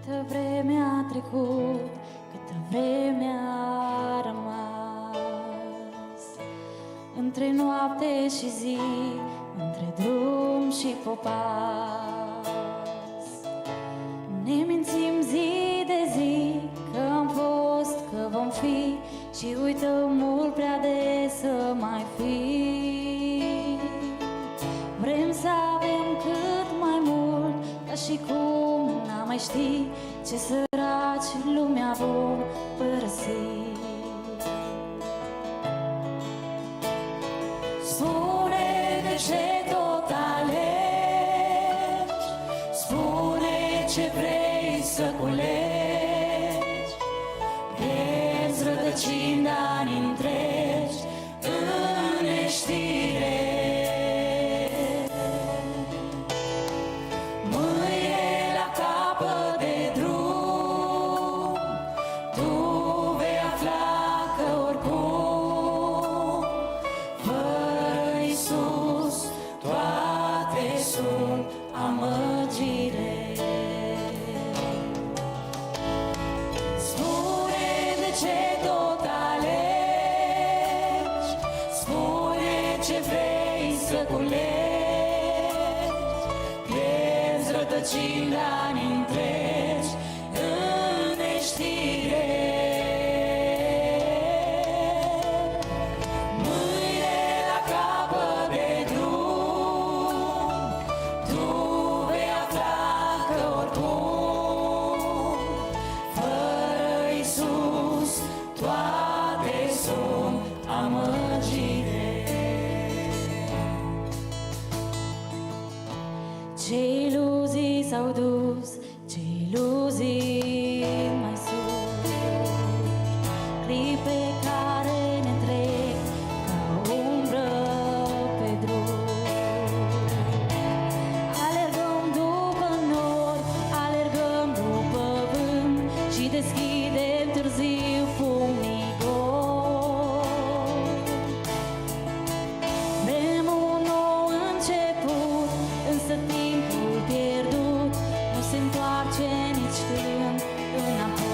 Câtă vreme a trecut, câtă vreme a rămas între noapte și zi, între drum și popas. Ne mințim zi de zi că am fost, că vom fi, și uităm mult prea des să mai fi. Vrem să avem cât mai mult, ca și cum n-am mai ști ce săraci lumea vom părăsi. Spune de ce tot alegi, spune ce vrei să culegi. Pierzi rădăcini de ani întregi în neștire. Mâine la capăt de drum tu vei afla că oricum fără Iisus toate sunt amăgire. Spune de ce tot alegi, spune ce vrei să culegi. Pierzi rădăcini de ani întregi în neștire. Mâine la capăt de drum tu vei afla că oricum fără Iisus toate sunt amăgire. Ce iluzii s-au dus, ce iluzii mai sunt, clipe care ne trec ca umbră pe drum. Alergăm după nori, alergăm după vânt și deschidem târziu pumnii goi. Vrem un nou început, însă timpul pierdut nu se întoarce nici când înapoi.